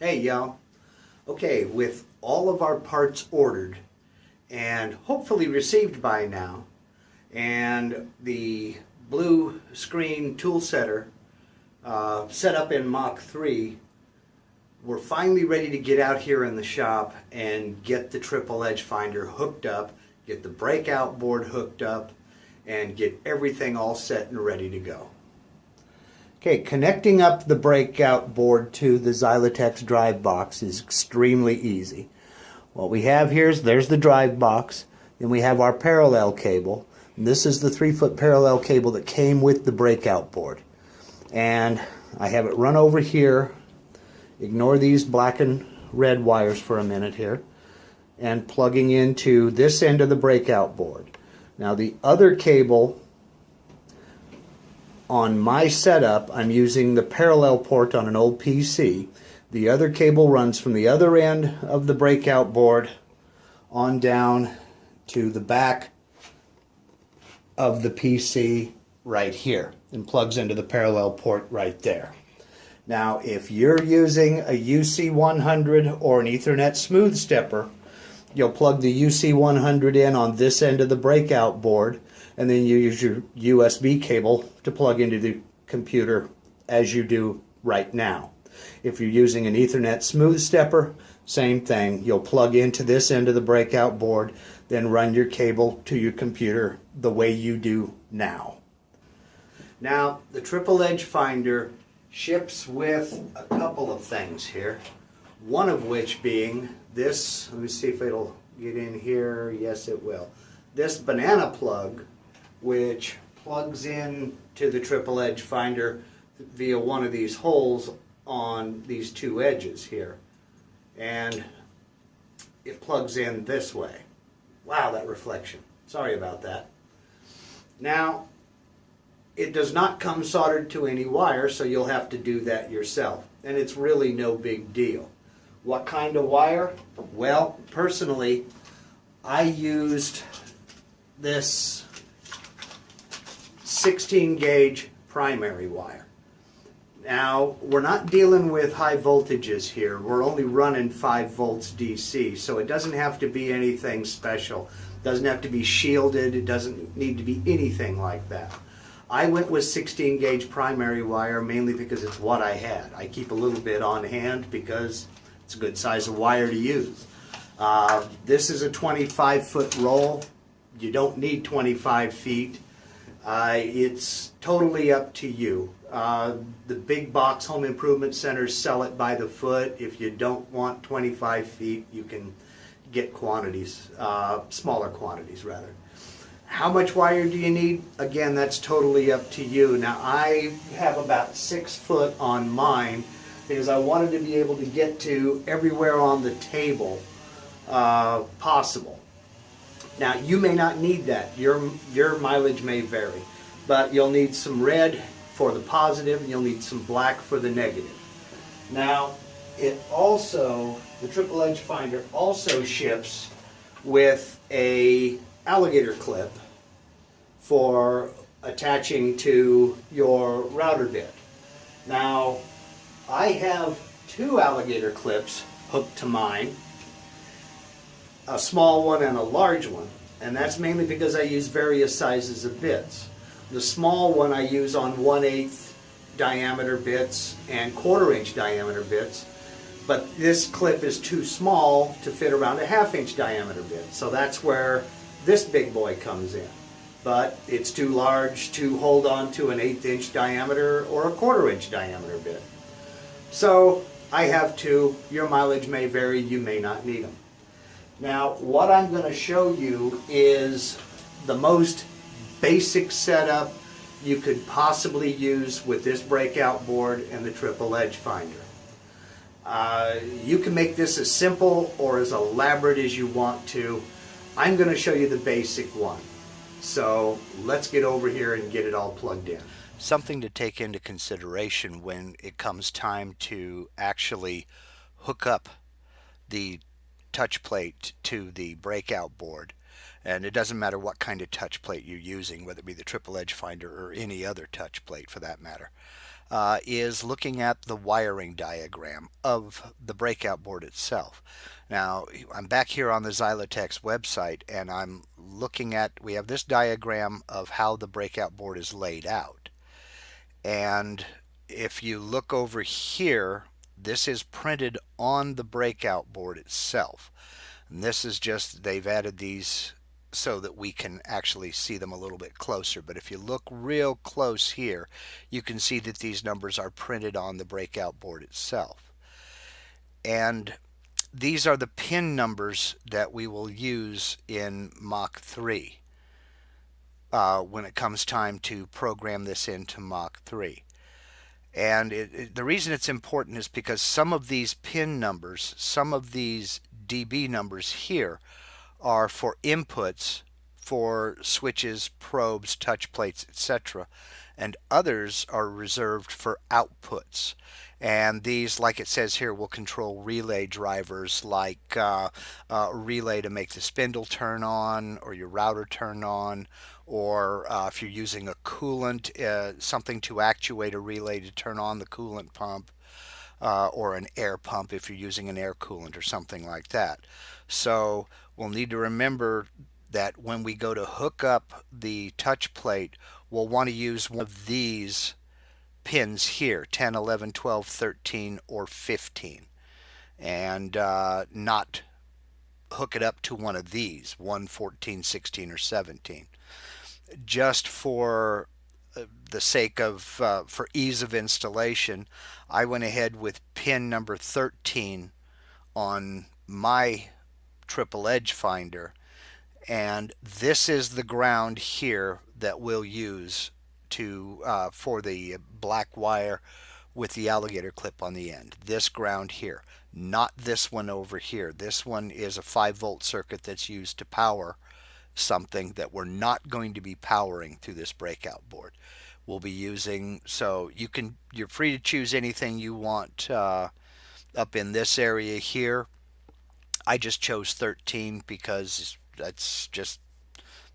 Hey y'all. Okay, with all of our parts ordered and hopefully received by now, and the blue screen tool setter set up in Mach 3, we're finally ready to get out here in the shop and get the triple edge finder hooked up, get the breakout board hooked up, and get everything all set and ready to go. Okay, connecting up the breakout board to the Xylotex drive box is extremely easy. What we have here is there's the drive box, then we have our parallel cable, and this is the 3-foot parallel cable that came with the breakout board. And I have it run over here, ignore these black and red wires for a minute here, and plugging into this end of the breakout board. Now the other cable on my setup, I'm using the parallel port on an old PC. The other cable runs from the other end of the breakout board on down to the back of the PC right here and plugs into the parallel port right there. Now if you're using a UC100 or an Ethernet smooth stepper, you'll plug the UC100 in on this end of the breakout board, and then you use your USB cable to plug into the computer as you do right now. If you're using an Ethernet smooth stepper, same thing. You'll plug into this end of the breakout board, then run your cable to your computer the way you do now. Now, the triple edge finder ships with a couple of things here. One of which being this, let me see if it'll get in here. Yes, it will. This banana plug, which plugs in to the triple edge finder via one of these holes on these two edges here. And it plugs in this way. Wow, that reflection. Sorry about that. Now, it does not come soldered to any wire, so you'll have to do that yourself. And it's really no big deal. What kind of wire? Well, personally, I used this 16 gauge primary wire. Now, we're not dealing with high voltages here. We're only running 5 volts DC, so it doesn't have to be anything special. It doesn't have to be shielded. It doesn't need to be anything like that. I went with 16 gauge primary wire mainly because it's what I had. I keep a little bit on hand because it's a good size of wire to use. This is a 25-foot roll. You don't need 25 feet. It's totally up to you. The big box home improvement centers sell it by the foot. If you don't want 25 feet, you can get quantities, smaller quantities rather. How much wire do you need? Again, that's totally up to you. Now I have about 6 foot on mine because I wanted to be able to get to everywhere on the table possible. Now you may not need that. Your mileage may vary, but you'll need some red for the positive and you'll need some black for the negative. Now it also, the triple edge finder also ships with a alligator clip for attaching to your router bit. Now I have 2 alligator clips hooked to mine, a small one and a large one, and that's mainly because I use various sizes of bits. The small one I use on 1/8 diameter bits and 1/4 inch diameter bits, but this clip is too small to fit around a 1/2 inch diameter bit, so that's where this big boy comes in. But it's too large to hold on to an 1/8 inch diameter or a 1/4 inch diameter bit. So I have 2. Your mileage may vary, you may not need them. Now what I'm going to show you is the most basic setup you could possibly use with this breakout board and the triple edge finder. You can make this as simple or as elaborate as you want to. I'm going to show you the basic one. So let's get over here and get it all plugged in. Something to take into consideration when it comes time to actually hook up the touch plate to the breakout board. And it doesn't matter what kind of touch plate you're using, whether it be the triple edge finder or any other touch plate for that matter. is looking at the wiring diagram of the breakout board itself. Now, I'm back here on the Xylotex website, and I'm looking at, we have this diagram of how the breakout board is laid out. And if you look over here, this is printed on the breakout board itself. And this is just, they've added these so that we can actually see them a little bit closer. But if you look real close here, you can see that these numbers are printed on the breakout board itself. And these are the pin numbers that we will use in Mach 3 when it comes time to program this into Mach 3. And the reason it's important is because some of these pin numbers, some of these dB numbers here, are for inputs for switches, probes, touch plates, etc. And others are reserved for outputs. And these, like it says here, will control relay drivers like a relay to make the spindle turn on or your router turn on, or if you're using a coolant, something to actuate a relay to turn on the coolant pump, or an air pump if you're using an air coolant or something like that. So we'll need to remember that when we go to hook up the touch plate, we'll want to use one of these pins here, 10, 11, 12, 13, or 15, and not hook it up to one of these, 1, 14, 16, or 17. Just for the sake of, for ease of installation, I went ahead with pin number 13 on my triple edge finder, and this is the ground here that we'll use to for the black wire with the alligator clip on the end. This ground here, not this one over here. This one is a 5-volt circuit that's used to power something that we're not going to be powering through this breakout board. We'll be using, so you're free to choose anything you want up in this area here. I just chose 13 because that's just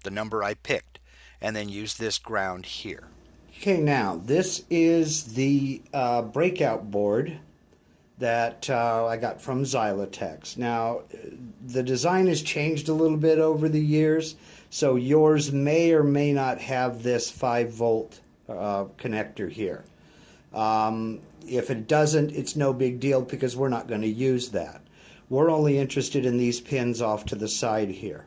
the number I picked, and then use this ground here. Okay, now this is the breakout board that I got from Xylotex. Now, the design has changed a little bit over the years, so yours may or may not have this 5-volt connector here. If it doesn't, it's no big deal because we're not going to use that. We're only interested in these pins off to the side here.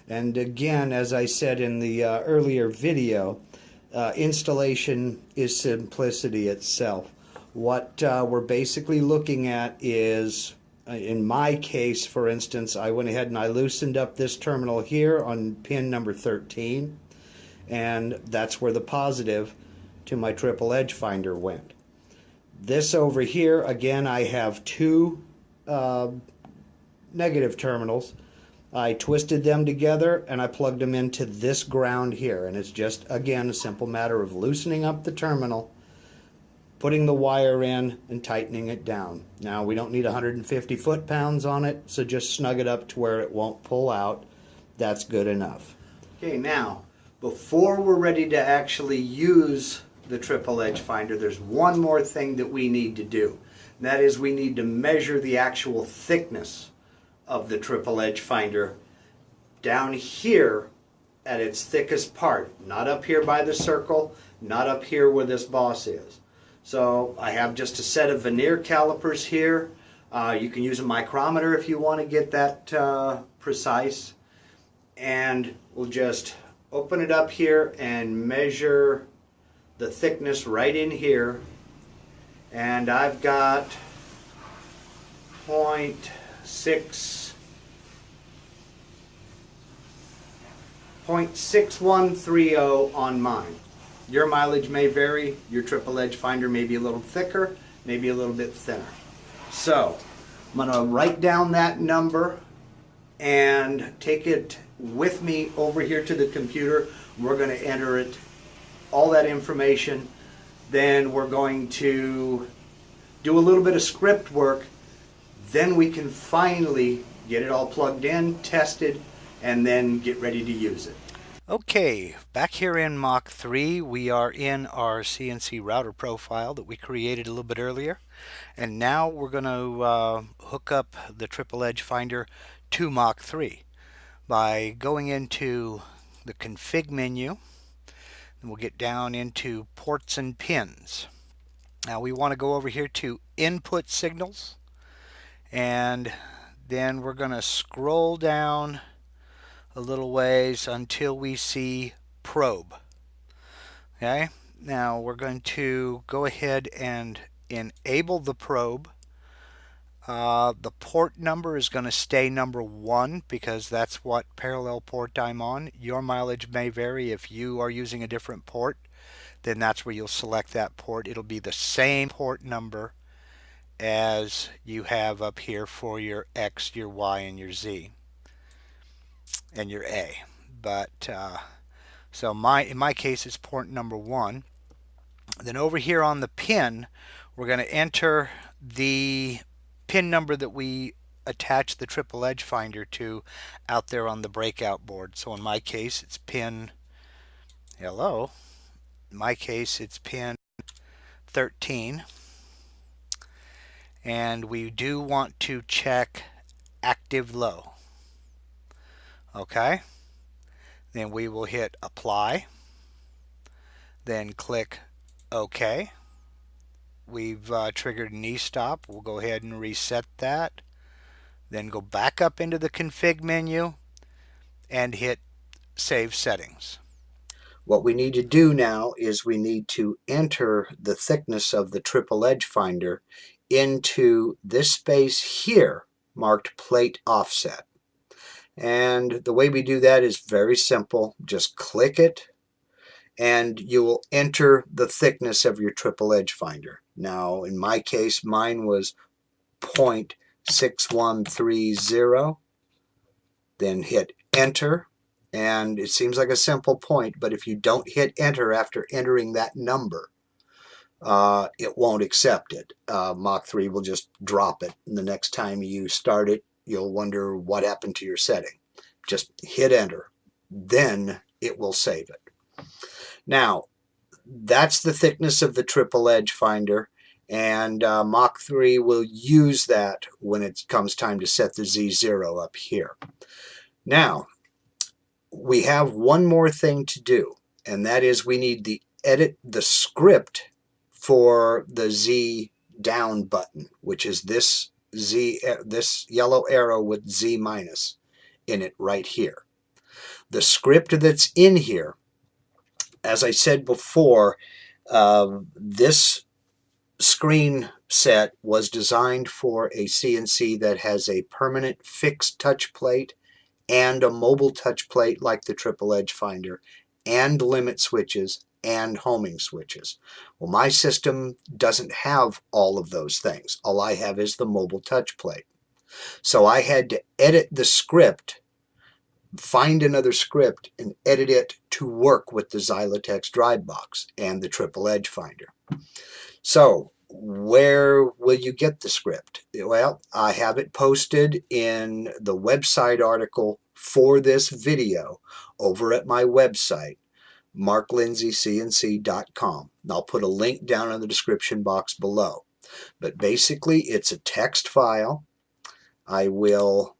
And again, as I said in the earlier video, installation is simplicity itself. What we're basically looking at is, in my case, for instance, I went ahead and I loosened up this terminal here on pin number 13, and that's where the positive to my triple edge finder went. This over here, again, I have two negative terminals. I twisted them together and I plugged them into this ground here, and it's just, again, a simple matter of loosening up the terminal, putting the wire in, and tightening it down. Now, we don't need 150 foot-pounds on it, so just snug it up to where it won't pull out. That's good enough. Okay, now, before we're ready to actually use the triple edge finder, there's one more thing that we need to do. And that is, we need to measure the actual thickness of the triple edge finder down here at its thickest part, not up here by the circle, not up here where this boss is. So I have just a set of veneer calipers here. You can use a micrometer if you want to get that precise, and we'll just open it up here and measure the thickness right in here, and I've got 0.6130 on mine. Your mileage may vary. Your triple edge finder may be a little thicker, maybe a little bit thinner. So I'm going to write down that number and take it with me over here to the computer. We're going to enter it, all that information. Then we're going to do a little bit of script work. Then we can finally get it all plugged in, tested, and then get ready to use it. Okay, back here in Mach 3, we are in our CNC router profile that we created a little bit earlier. And now we're going to hook up the triple edge finder to Mach 3 by going into the config menu, and we'll get down into ports and pins. Now we want to go over here to input signals, and then we're going to scroll down a little ways until we see probe. Okay, now we're going to go ahead and enable the probe. The port number is going to stay number 1 because that's what parallel port I'm on. Your mileage may vary. If you are using a different port, then that's where you'll select that port. It'll be the same port number as you have up here for your X, your Y, and your Z, and your A. But so in my case, it's port number 1. Then over here on the pin, we're going to enter the pin number that we attach the triple edge finder to out there on the breakout board. So in my case, it's pin, hello, in my case, it's pin 13. And we do want to check active low. Okay. Then we will hit apply. Then click OK. We've triggered an e-stop. We'll go ahead and reset that. Then go back up into the config menu and hit save settings. What we need to do now is we need to enter the thickness of the triple edge finder into this space here marked plate offset. And the way we do that is very simple. Just click it and you will enter the thickness of your triple edge finder. Now in my case, mine was 0.6130. Then hit enter. And it seems like a simple point, but if you don't hit enter after entering that number, it won't accept it. Mach 3 will just drop it. And the next time you start it, you'll wonder what happened to your setting. Just hit enter. Then it will save it. Now, that's the thickness of the triple edge finder. And Mach 3 will use that when it comes time to set the Z0 up here. Now, we have one more thing to do, and that is we need to edit the script for the Z down button, which is this yellow arrow with Z minus in it right here. The script that's in here, as I said before, this screen set was designed for a CNC that has a permanent fixed touch plate and a mobile touch plate like the triple edge finder, and limit switches and homing switches. Well, my system doesn't have all of those things. All I have is the mobile touch plate. So I had to edit the script, find another script, and edit it to work with the Xylotex drive box and the triple edge finder. So where will you get the script? Well, I have it posted in the website article for this video over at my website, marklindsaycnc.com. I'll put a link down in the description box below. But basically, it's a text file. I will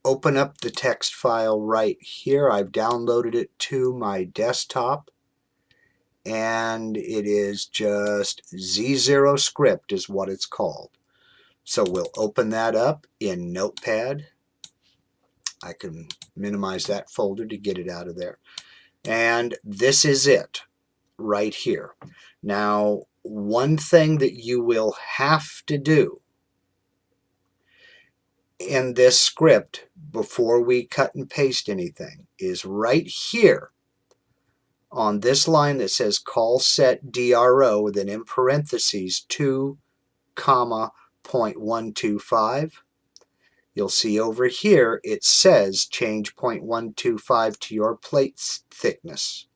open up the text file right here. I've downloaded it to my desktop. And it is just Z0 script is what it's called. So we'll open that up in Notepad. I can minimize that folder to get it out of there. And this is it right here. Now, one thing that you will have to do in this script before we cut and paste anything is right here on this line that says call set DRO, then in parentheses 2, 0.125. You'll see over here it says change 0.125 to your plate thickness.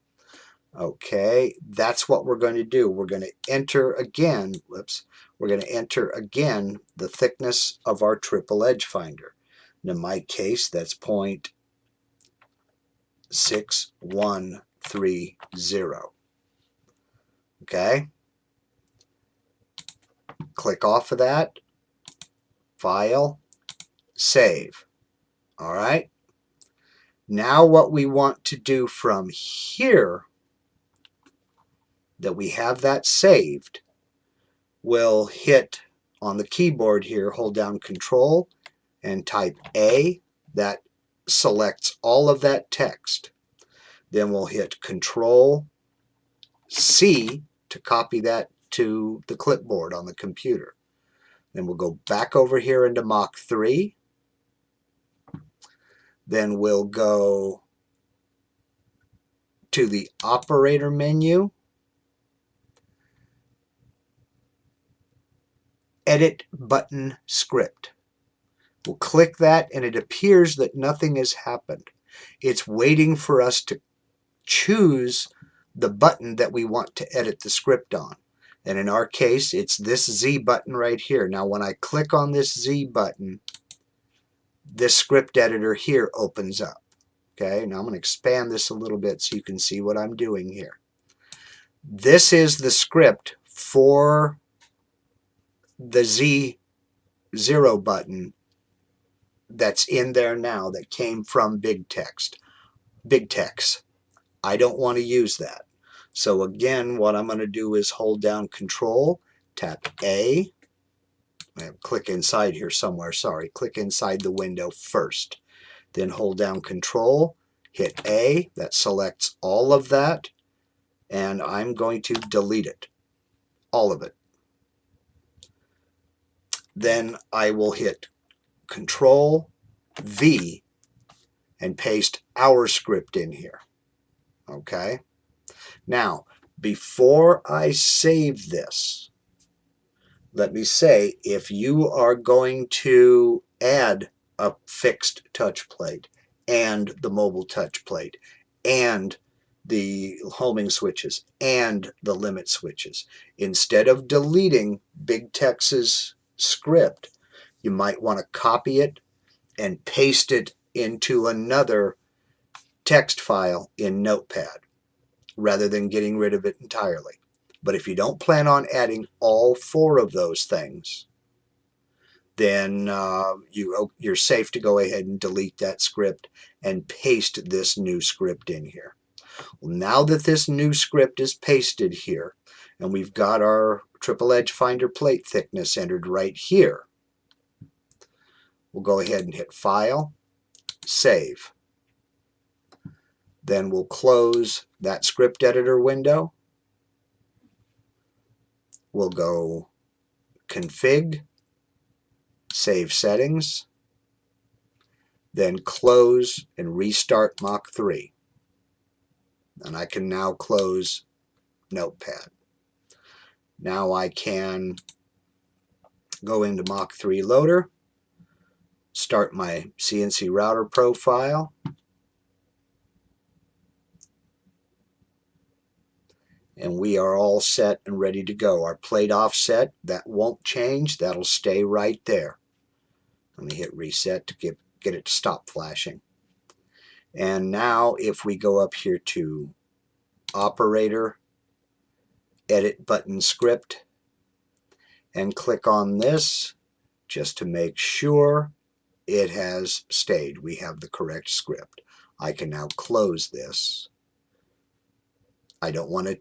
Okay, that's what we're going to do. We're going to enter again, we're going to enter again the thickness of our triple edge finder. And in my case, that's 6130. Okay? Click off of that, File, Save. All right? Now what we want to do from here, that we have that saved, we'll hit on the keyboard here, hold down Control and type A. That selects all of that text. Then we'll hit Control C to copy that to the clipboard on the computer. Then we'll go back over here into Mach 3. Then we'll go to the operator menu, Edit Button Script. We'll click that and it appears that nothing has happened. It's waiting for us to choose the button that we want to edit the script on. And in our case, it's this Z button right here. Now when I click on this Z button, this script editor here opens up. Okay, now I'm going to expand this a little bit so you can see what I'm doing here. This is the script for the Z0 button that's in there now that came from Big Text. I don't want to use that. So again, what I'm going to do is hold down Control, tap A, click inside here somewhere, sorry, click inside the window first. Then hold down Control, hit A, that selects all of that, and I'm going to delete it, all of it. Then I will hit Control V and paste our script in here. Okay? Now, before I save this, let me say, if you are going to add a fixed touch plate and the mobile touch plate and the homing switches and the limit switches, instead of deleting Big Tex's script, you might want to copy it and paste it into another text file in Notepad rather than getting rid of it entirely. But if you don't plan on adding all four of those things, then you're safe to go ahead and delete that script and paste this new script in here. Well, now that this new script is pasted here and we've got our triple edge finder plate thickness entered right here, we'll go ahead and hit File, Save. Then we'll close that script editor window. We'll go Config, Save Settings, then close and restart Mach 3. And I can now close Notepad. Now I can go into Mach 3 Loader, start my CNC router profile, and we are all set and ready to go. Our plate offset, that won't change. That'll stay right there. Let me hit reset to get it to stop flashing. And now if we go up here to Operator, Edit Button Script, and click on this just to make sure it has stayed. We have the correct script. I can now close this. I don't want to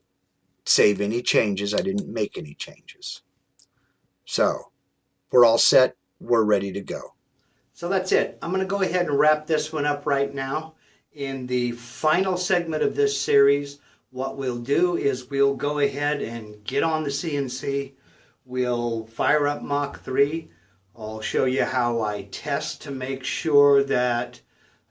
save any changes. I didn't make any changes. So we're all set. We're ready to go. So that's it. I'm going to go ahead and wrap this one up right now. In the final segment of this series, what we'll do is we'll go ahead and get on the CNC. We'll fire up Mach 3. I'll show you how I test to make sure that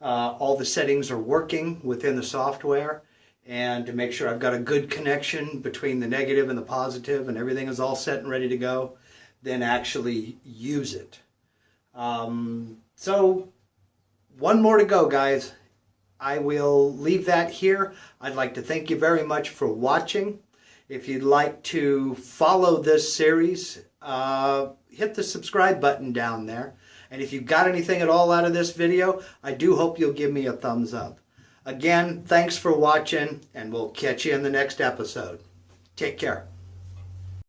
all the settings are working within the software, and to make sure I've got a good connection between the negative and the positive and everything is all set and ready to go, then actually use it. So one more to go, guys. I will leave that here. I'd like to thank you very much for watching. If you'd like to follow this series, hit the subscribe button down there. And if you got anything at all out of this video, I do hope you'll give me a thumbs up. Again, thanks for watching, and we'll catch you in the next episode. Take care.